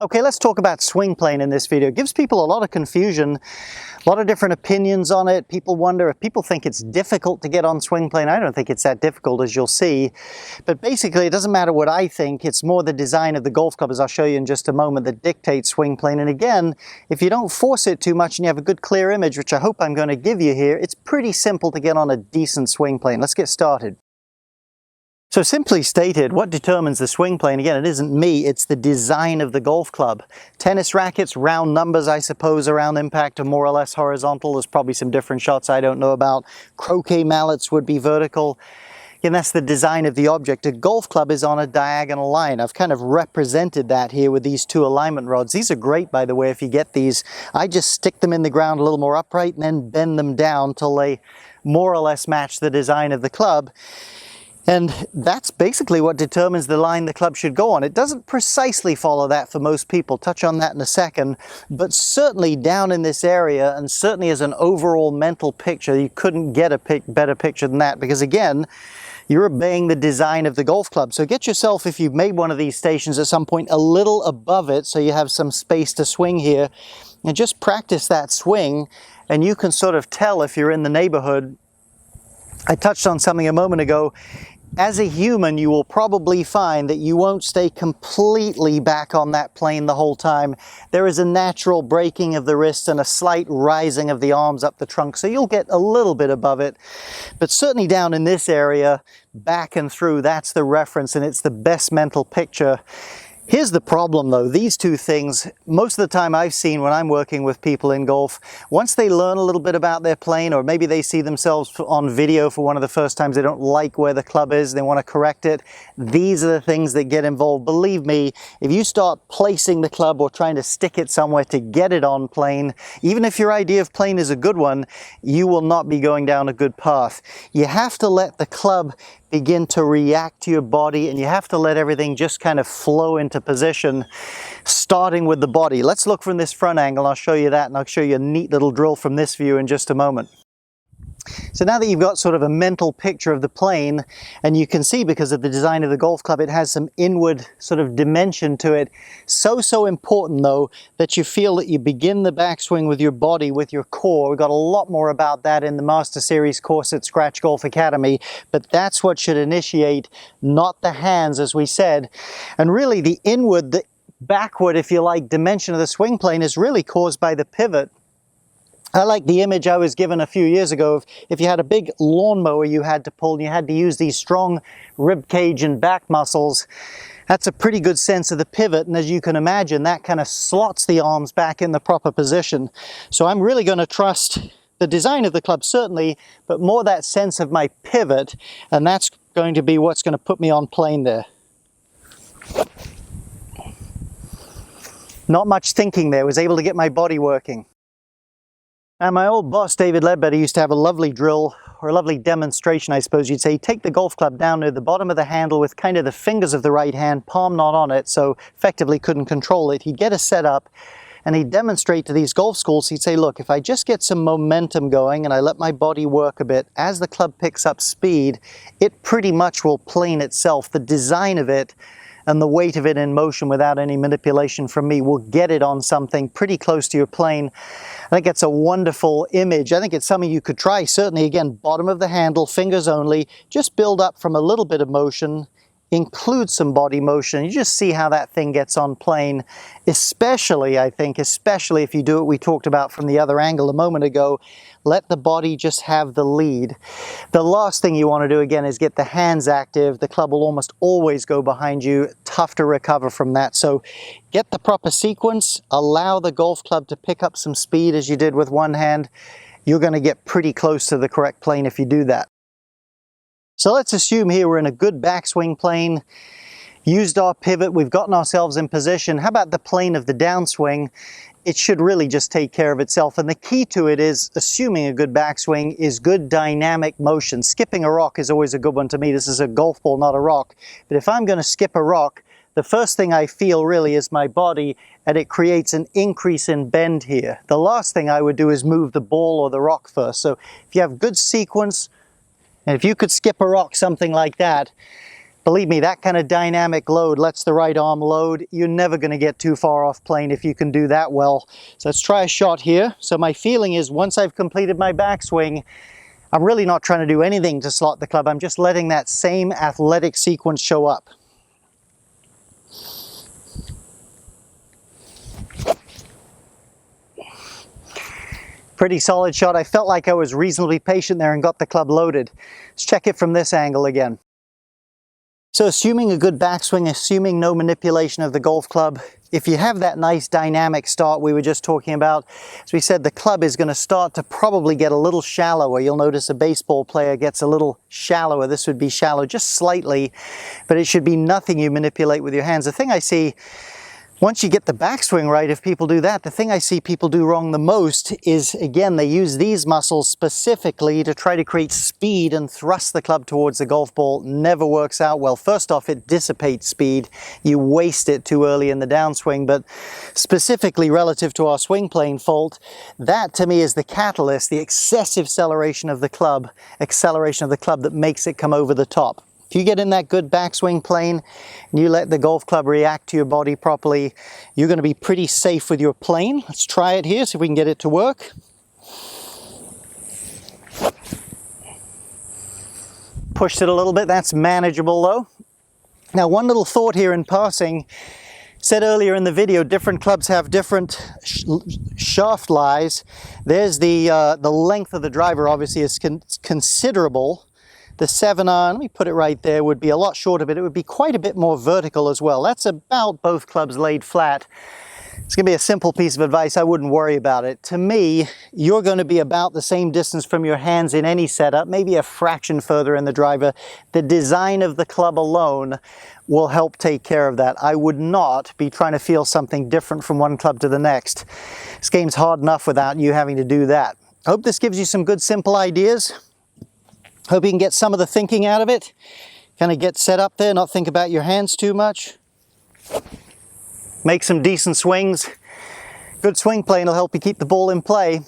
Okay, let's talk about swing plane in this video. It gives people a lot of confusion, a lot of different opinions on it. People wonder if people think it's difficult to get on swing plane. I don't think it's that difficult, as you'll see. But basically, it doesn't matter what I think. It's more the design of the golf club, as I'll show you in just a moment, that dictates swing plane. And again, if you don't force it too much and you have a good clear image, which I hope I'm going to give you here, it's pretty simple to get on a decent swing plane. Let's get started. So simply stated, what determines the swing plane? Again, it isn't me, it's the design of the golf club. Tennis rackets, round numbers, I suppose, around impact are more or less horizontal. There's probably some different shots I don't know about. Croquet mallets would be vertical. Again, that's the design of the object. A golf club is on a diagonal line. I've kind of represented that here with these two alignment rods. These are great, by the way, if you get these. I just stick them in the ground a little more upright and then bend them down till they more or less match the design of the club. And that's basically what determines the line the club should go on. It doesn't precisely follow that for most people. Touch on that in a second. But certainly down in this area, and certainly as an overall mental picture, you couldn't get a better picture than that. Because again, you're obeying the design of the golf club. So get yourself, if you've made one of these stations at some point, a little above it so you have some space to swing here. And just practice that swing, and you can sort of tell if you're in the neighborhood. I touched on something a moment ago. As a human, you will probably find that you won't stay completely back on that plane the whole time. There is a natural breaking of the wrist and a slight rising of the arms up the trunk, so you'll get a little bit above it. But certainly down in this area, back and through, that's the reference, and it's the best mental picture. Here's the problem though, these two things, most of the time I've seen when I'm working with people in golf, once they learn a little bit about their plane, or maybe they see themselves on video for one of the first times, they don't like where the club is, they want to correct it, these are the things that get involved. Believe me, if you start placing the club or trying to stick it somewhere to get it on plane, even if your idea of plane is a good one, you will not be going down a good path. You have to let the club begin to react to your body, and you have to let everything just kind of flow into position, starting with the body. Let's look from this front angle. I'll show you that, and I'll show you a neat little drill from this view in just a moment. So now that you've got sort of a mental picture of the plane, and you can see because of the design of the golf club, it has some inward sort of dimension to it. So important though, that you feel that you begin the backswing with your body, with your core. We've got a lot more about that in the Master Series course at Scratch Golf Academy, but that's what should initiate, not the hands, as we said. And really the inward, the backward, if you like, dimension of the swing plane is really caused by the pivot. I like the image I was given a few years ago of if you had a big lawnmower you had to pull and you had to use these strong rib cage and back muscles. That's a pretty good sense of the pivot, and as you can imagine, that kind of slots the arms back in the proper position. So I'm really going to trust the design of the club, certainly, but more that sense of my pivot, and that's going to be what's going to put me on plane there. Not much thinking there, was able to get my body working. And my old boss, David Ledbetter, used to have a lovely drill, or a lovely demonstration, I suppose you'd say. He'd take the golf club down near the bottom of the handle with kind of the fingers of the right hand, palm not on it, so effectively couldn't control it. He'd get a setup, and he'd demonstrate to these golf schools. He'd say, look, if I just get some momentum going and I let my body work a bit, as the club picks up speed, it pretty much will plane itself. The design of it and the weight of it in motion without any manipulation from me will get it on something pretty close to your plane. I think it's a wonderful image. I think it's something you could try. Certainly, again, bottom of the handle, fingers only, just build up from a little bit of motion, include some body motion. You just see how that thing gets on plane, especially, I think, especially if you do what we talked about from the other angle a moment ago, let the body just have the lead. The last thing you want to do, again, is get the hands active. The club will almost always go behind you. Tough to recover from that. So get the proper sequence, allow the golf club to pick up some speed as you did with one hand. You're going to get pretty close to the correct plane if you do that. So let's assume here we're in a good backswing plane, used our pivot, we've gotten ourselves in position. How about the plane of the downswing? It should really just take care of itself. And the key to it is, assuming a good backswing, is good dynamic motion. Skipping a rock is always a good one to me. This is a golf ball, not a rock. But if I'm going to skip a rock, the first thing I feel really is my body, and it creates an increase in bend here. The last thing I would do is move the ball or the rock first. So if you have good sequence, and if you could skip a rock, something like that, Believe me, that kind of dynamic load lets the right arm load. You're never going to get too far off plane if you can do that well. So let's try a shot here. So my feeling is once I've completed my backswing, I'm really not trying to do anything to slot the club. I'm just letting that same athletic sequence show up. Pretty solid shot. I felt like I was reasonably patient there and got the club loaded. Let's check it from this angle again. So assuming a good backswing, assuming no manipulation of the golf club, if you have that nice dynamic start we were just talking about, as we said, the club is going to start to probably get a little shallower. You'll notice a baseball player gets a little shallower. This would be shallow just slightly, but it should be nothing you manipulate with your hands. The thing I see, once you get the backswing right, if people do that, the thing I see people do wrong the most is, again, they use these muscles specifically to try to create speed and thrust the club towards the golf ball. Never works out well. First off, it dissipates speed. You waste it too early in the downswing, but specifically relative to our swing plane fault, that to me is the catalyst, the excessive acceleration of the club that makes it come over the top. If you get in that good backswing plane and you let the golf club react to your body properly, you're going to be pretty safe with your plane. Let's try it here, see if we can get it to work. Pushed it a little bit, that's manageable though. Now one little thought here in passing, said earlier in the video, different clubs have different shaft lies. There's the length of the driver obviously is considerable. The 7-iron, let me put it right there, would be a lot shorter, but it would be quite a bit more vertical as well. That's about both clubs laid flat. It's going to be a simple piece of advice. I wouldn't worry about it. To me, you're going to be about the same distance from your hands in any setup, maybe a fraction further in the driver. The design of the club alone will help take care of that. I would not be trying to feel something different from one club to the next. This game's hard enough without you having to do that. I hope this gives you some good, simple ideas. Hope you can get some of the thinking out of it. Kind of get set up there, not think about your hands too much. Make some decent swings. Good swing plane will help you keep the ball in play.